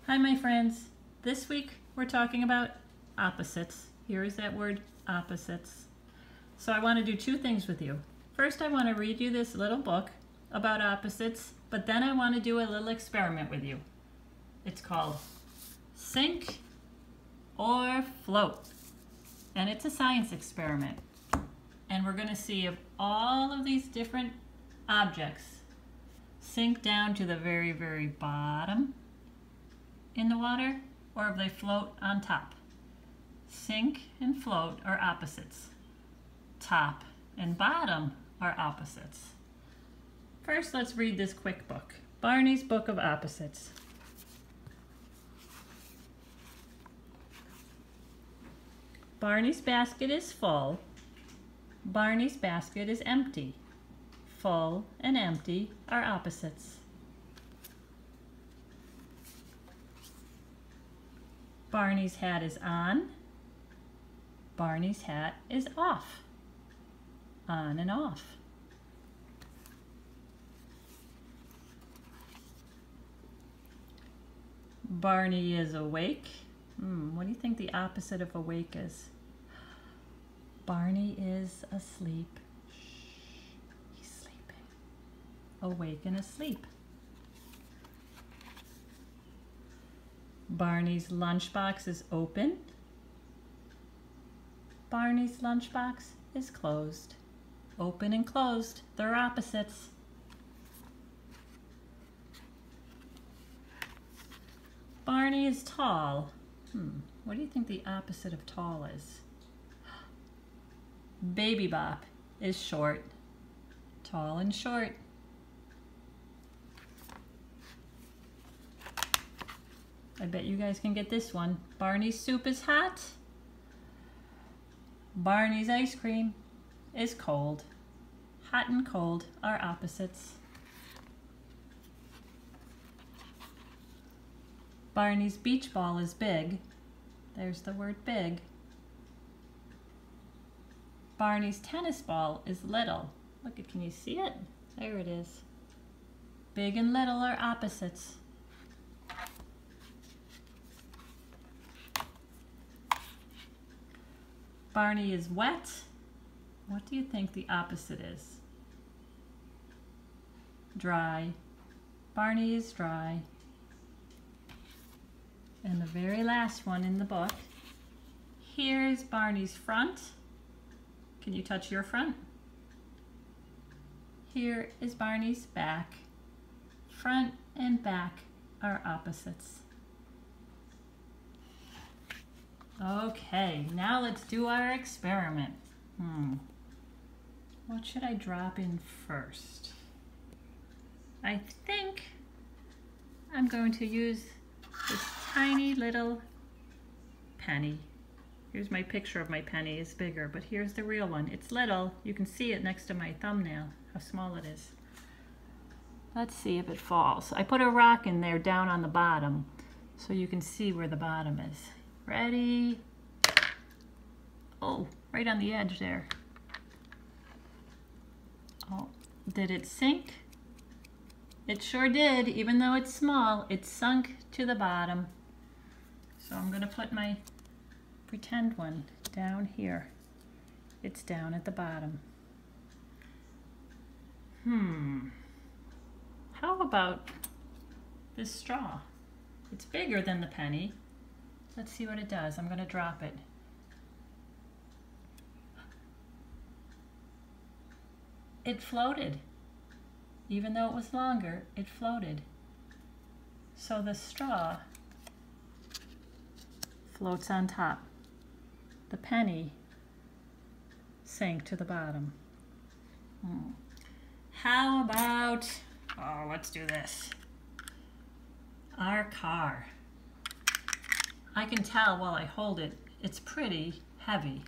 Hi my friends, this week we're talking about opposites. Here is that word, opposites. So I want to do two things with you. First I want to read you this little book about opposites, but then I want to do a little experiment with you. It's called Sink or Float, and it's a science experiment. And we're going to see if all of these different objects sink down to the very, very bottom in the water, or if they float on top. Sink and float are opposites. Top and bottom are opposites. First, let's read this quick book, Barney's Book of Opposites. Barney's basket is full. Barney's basket is empty. Full and empty are opposites. Barney's hat is on. Barney's hat is off. On and off. Barney is awake. What do you think the opposite of awake is? Barney is asleep. Shh, he's sleeping. Awake and asleep. Barney's lunchbox is open. Barney's lunchbox is closed. Open and closed, they're opposites. Barney is tall. What do you think the opposite of tall is? Baby Bop is short. Tall and short. I bet you guys can get this one. Barney's soup is hot. Barney's ice cream is cold. Hot and cold are opposites. Barney's beach ball is big. There's the word big. Barney's tennis ball is little. Look, can you see it? There it is. Big and little are opposites. Barney is wet. What do you think the opposite is? Dry. Barney is dry. And the very last one in the book, here is Barney's front. Can you touch your front? Here is Barney's back. Front and back are opposites. Okay, now let's do our experiment. What should I drop in first? I think I'm going to use this tiny little penny. Here's my picture of my penny. It's bigger, but here's the real one. It's little. You can see it next to my thumbnail, how small it is. Let's see if it falls. I put a rock in there down on the bottom so you can see where the bottom is. Ready? Oh, right on the edge there. Oh, did it sink? It sure did. Even though it's small, it sunk to the bottom. So I'm going to put my pretend one down here. It's down at the bottom. How about this straw? It's bigger than the penny. Let's see what it does. I'm going to drop it. It floated. Even though it was longer, it floated. So the straw floats on top. The penny sank to the bottom. How about, let's do this. Our car. I can tell while I hold it, it's pretty heavy.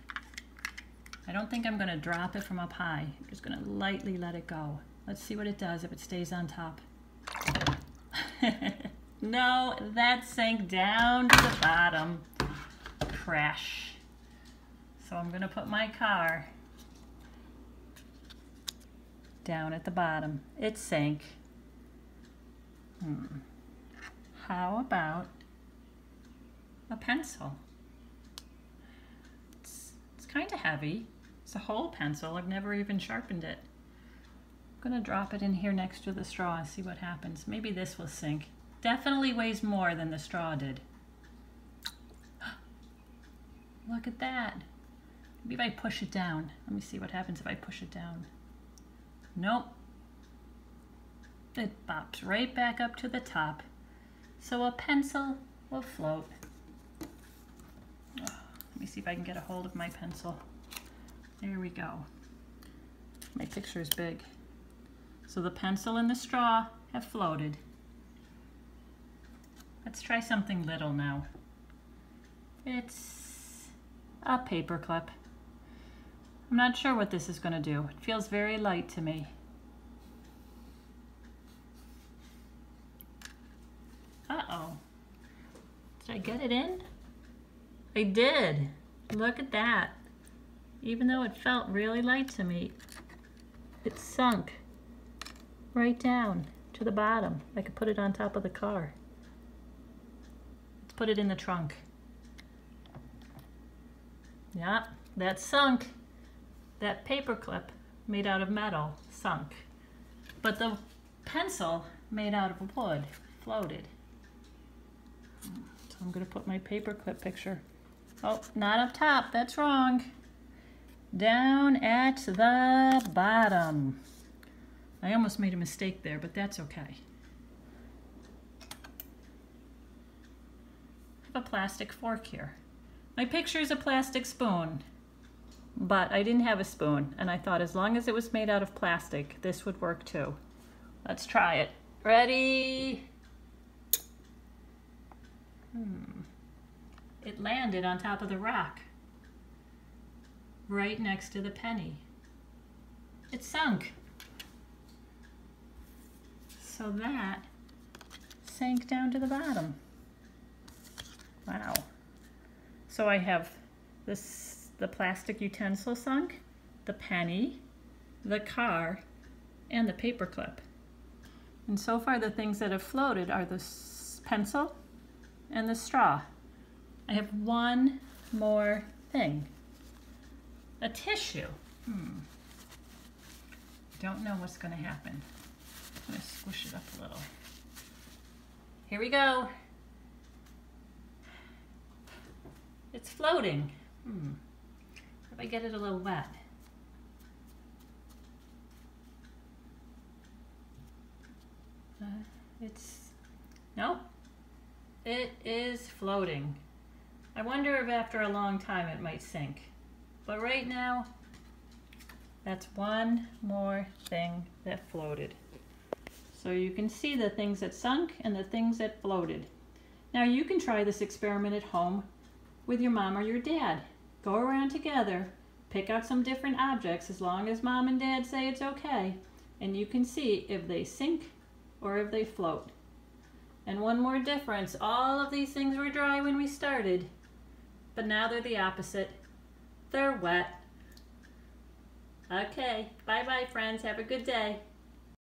I don't think I'm going to drop it from up high. I'm just going to lightly let it go. Let's see what it does if it stays on top. No, that sank down to the bottom. Crash. So I'm going to put my car down at the bottom. It sank. How about a pencil. It's kind of heavy. It's a whole pencil. I've never even sharpened it. I'm gonna drop it in here next to the straw and see what happens. Maybe this will sink. Definitely weighs more than the straw did. Look at that. Maybe if I push it down. Let me see what happens if I push it down. Nope. It bops right back up to the top. So a pencil will float. Let me see if I can get a hold of my pencil. There we go. My picture is big. So the pencil and the straw have floated. Let's try something little now. It's a paper clip. I'm not sure what this is going to do. It feels very light to me. Uh-oh. Did I get it in? I did. Look at that. Even though it felt really light to me, it sunk right down to the bottom. I could put it on top of the car. Let's put it in the trunk. Yeah, that sunk. That paper clip made out of metal sunk. But the pencil made out of wood floated. So I'm going to put my paper clip picture. Oh, not up top. That's wrong. Down at the bottom. I almost made a mistake there, but that's okay. I have a plastic fork here. My picture is a plastic spoon, but I didn't have a spoon, and I thought as long as it was made out of plastic, this would work too. Let's try it. Ready? It landed on top of the rock, right next to the penny. It sunk. So that sank down to the bottom. Wow. So I have the plastic utensil sunk, the penny, the car, and the paper clip. And so far the things that have floated are the pencil and the straw. I have one more thing. A tissue. Don't know what's going to happen. I'm going to squish it up a little. Here we go. It's floating. If I get it a little wet. Nope. It is floating. I wonder if after a long time it might sink. But right now, that's one more thing that floated. So you can see the things that sunk and the things that floated. Now you can try this experiment at home with your mom or your dad. Go around together, pick out some different objects as long as mom and dad say it's okay, and you can see if they sink or if they float. And one more difference, all of these things were dry when we started, but now they're the opposite. They're wet. Okay, bye-bye friends, have a good day.